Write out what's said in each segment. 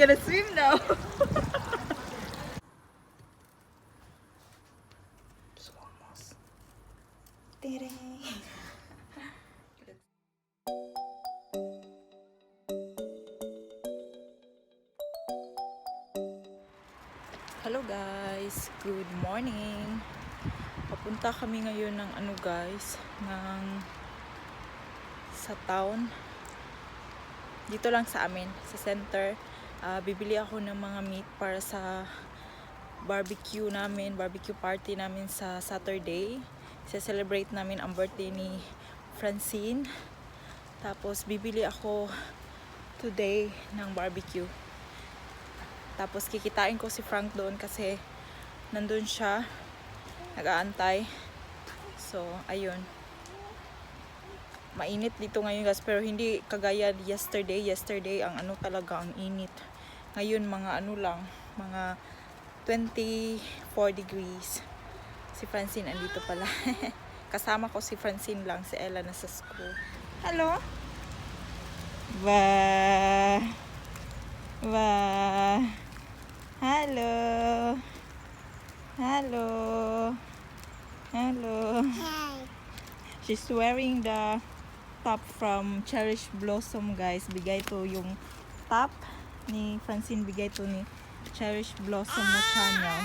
gonna swim now. Almost. Hello guys, good morning. Papunta kami ngayon ng guys, sa town. Dito lang sa amin, sa center. Bibili ako ng mga meat para sa barbecue party namin sa Saturday. Celebrate namin ang birthday ni Francene. Tapos bibili ako today ng barbecue. Tapos kikitain ko si Frank doon kasi nandun siya, nag-aantay. So, ayun. Mainit dito ngayon guys, pero hindi kagaya yesterday. Yesterday, ang talaga, ang init. Ngayon, mga lang, mga 24 degrees. Si Francene andito pala. Kasama ko si Francene lang, si Ella nasa school. Hello? Ba. Hello. Hello. Hello. Hi. She's wearing the top from Cherish Blossom guys. Bigay to yung top ni Francene, bigay to ni Cherish Blossom na channel.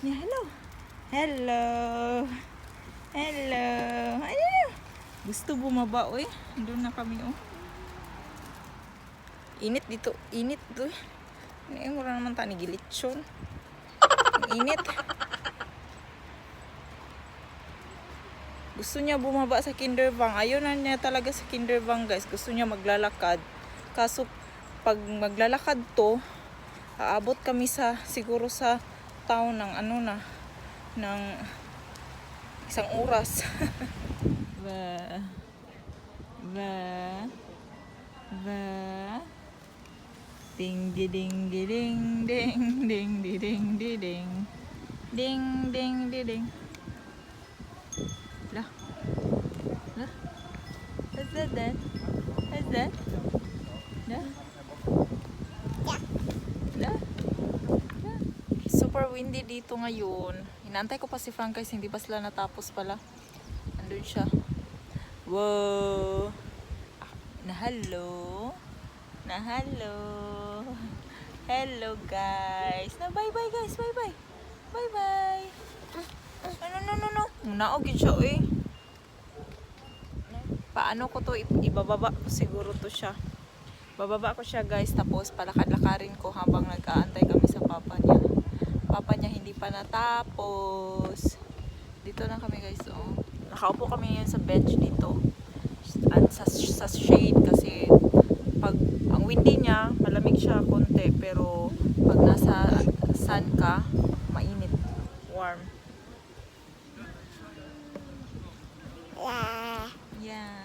Yeah, hello. Hello. Hello. Hello. Gusto bumaba oy. Doon na kami oh. Init dito. Init to. Ngayon wala naman tani gilitsyon. Init. Gusto niya bumaba sa kindervang. Ayaw na niya talaga sa kindervang guys. Gusto niya maglalakad. Kaso pag maglalakad to, aabot kami siguro sa town ng ng isang oras. Ding ding ding ding ding ding ding ding ding ding ding. Lah. What's that? What's that? Lah. Lah. Super windy dito ngayon. Inantay ko pa si Frank guys, hindi pa sila natapos pala. Andun siya. Wow. Na hello. Hello guys. Na bye-bye guys. Bye-bye. Bye-bye. No. Naogin siya eh. Paano ko to ibababa ko siguro to siya. Bababa ko siya guys, tapos palakad-lakarin ko habang nag-aantay kami sa papa niya. Papa niya hindi pa natapos. Dito na kami guys. Oh. Nakaupo kami ngayon sa bench dito. Sa shade kasi pag ang windy niya, malamig siya konti, pero pag nasa sun ka, mainit, warm. Yeah.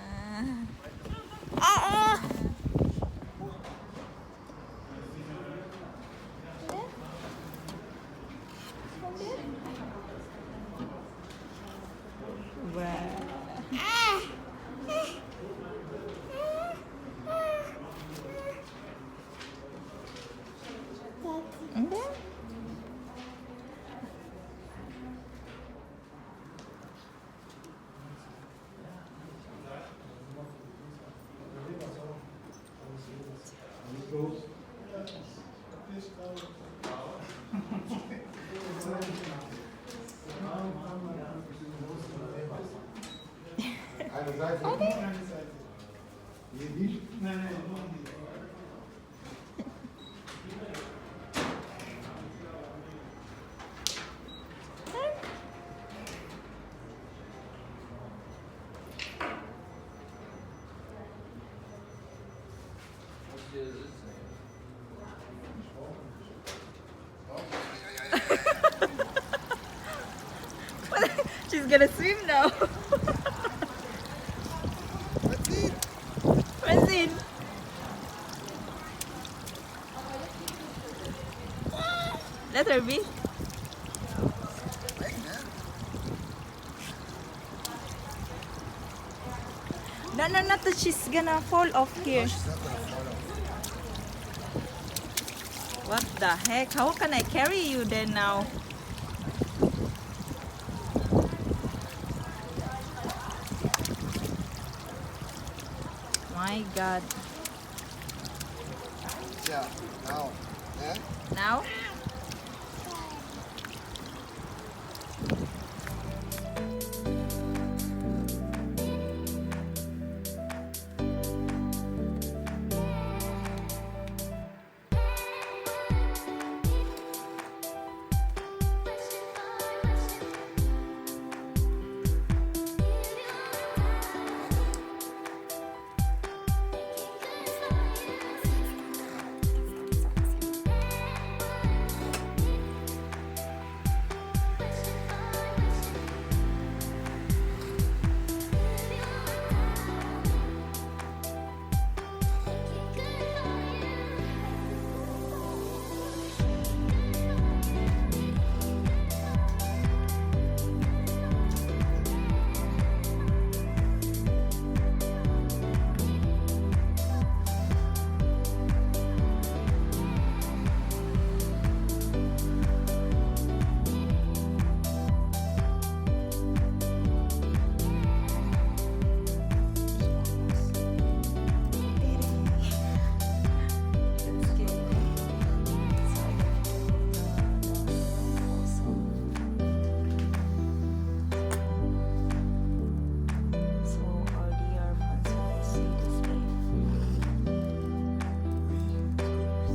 Eine Seite. Eine Seite. Hier nicht? Nein, noch nicht. She's gonna swim now. Francene. Let her be. No, not that she's gonna fall off here. She's not gonna fall off. What the heck? How can I carry you then now? My God. Yeah, now. Yeah? Now?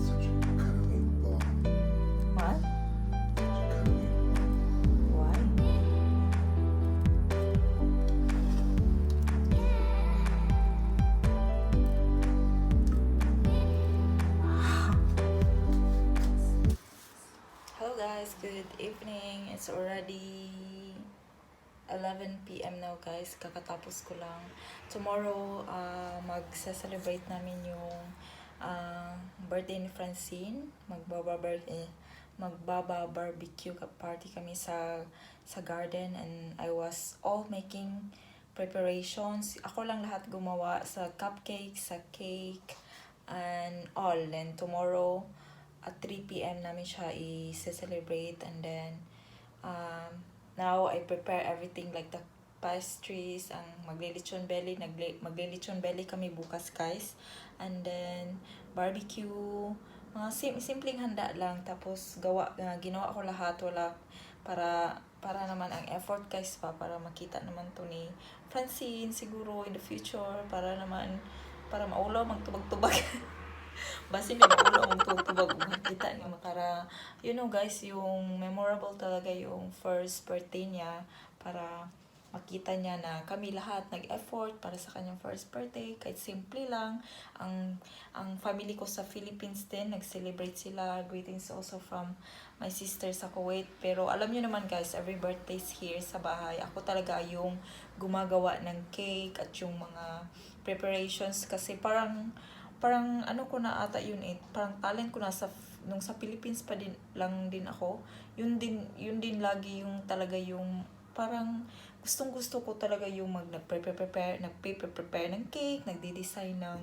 Such a cuddling ball. What? Cuddling ball. Why? Hello guys, good evening. It's already 11 p.m. now guys. Kakatapos ko lang. Tomorrow, magsa-celebrate namin yung birthday ni Francene. Magbaba-barbecue party kami sa garden, and I was all making preparations. Ako lang lahat gumawa sa cupcakes, sa cake, and all. And tomorrow, at 3 p.m. namin siya i-celebrate, and then now I prepare everything like the pastries, ang maglilechon belly, maglilechon belly kami bukas guys, and then barbecue, mga simpleng handa lang, tapos ginawa ko lahat, wala para naman ang effort guys para makita naman to ni Francene siguro in the future, para maulaw magtubag-tubag. Basi may ulo ang tutubag kita ni makara, you know guys, yung memorable talaga yung first birthday niya, para makita niya na kami lahat nag-effort para sa kanyang first birthday, kahit simple lang. Ang family ko sa Philippines din nag-celebrate sila. Greetings also from my sister sa Kuwait. Pero alam niyo naman guys, every birthdays here sa bahay, ako talaga yung gumagawa ng cake at yung mga preparations, kasi parang ano ko na ata yun, parang talent ko na nung sa Philippines pa din lang din ako, yun din lagi yung talaga yung parang gustong-gusto ko talaga yung nagprepare ng cake, nagde-design ng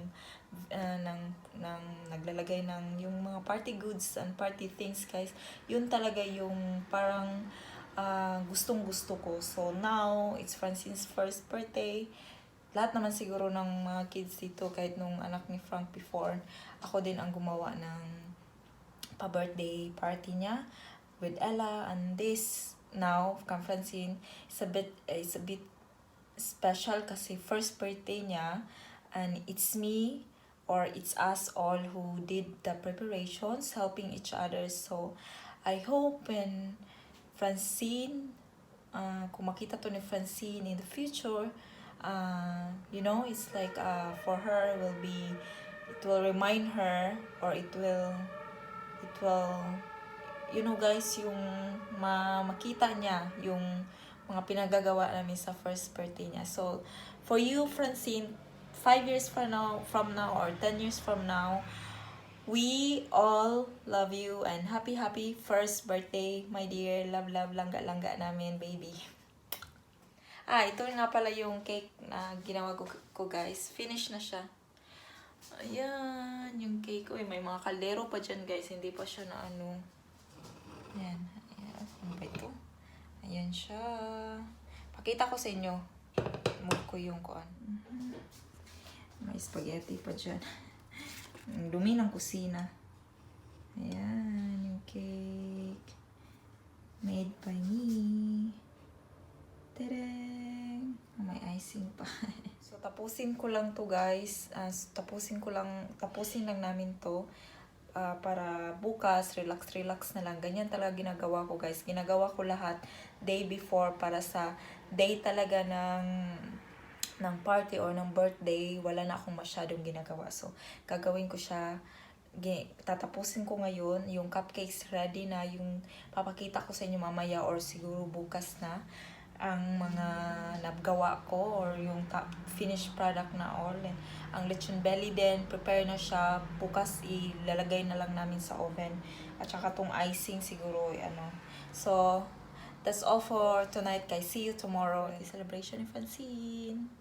naglalagay ng yung mga party goods and party things guys. Yun talaga yung parang gustong-gusto ko. So now it's Francene's first birthday. Lahat naman siguro ng mga kids dito, kahit nung anak ni Frank before, ako din ang gumawa ng pa-birthday party niya with Ella. And this now from Francene is a bit special kasi first birthday niya, and it's me or it's us all who did the preparations, helping each other. So I hope when Francene, kung makita to ni Francene in the future, you know, it's like for her it will remind her, or it will you know guys, yung makita niya yung mga pinagagawa namin sa first birthday niya. So for you Francene, 5 years from now or 10 years from now, we all love you and happy first birthday my dear. Love langga namin baby. Ito nga pala yung cake na ginawa ko guys. Finish na siya. Ayan, yung cake ko. May mga kaldero pa dyan, guys. Hindi pa siya na ano. Ayan. Ayan. Ano ba ito? Ayan siya. Pakita ko sa inyo. Move ko yung kuan. May spaghetti pa dyan. Ang dumi ng kusina. Ayan, yung cake. Made by me. Tadang! May icing pa. So, tapusin ko lang to guys. Tapusin lang namin to. Para bukas, relax na lang. Ganyan talaga ginagawa ko guys. Ginagawa ko lahat day before para sa day talaga ng party or ng birthday. Wala na akong masyadong ginagawa. So, gagawin ko siya. Tatapusin ko ngayon. Yung cupcakes ready na. Yung papakita ko sa inyo mamaya or siguro bukas na ang mga nagawa ko or yung finished product na all. And ang lechon belly din, prepare na siya. Bukas ilalagay na lang namin sa oven. At saka tong icing siguro, ano. So, that's all for tonight guys. See you tomorrow. Celebration ni Francene.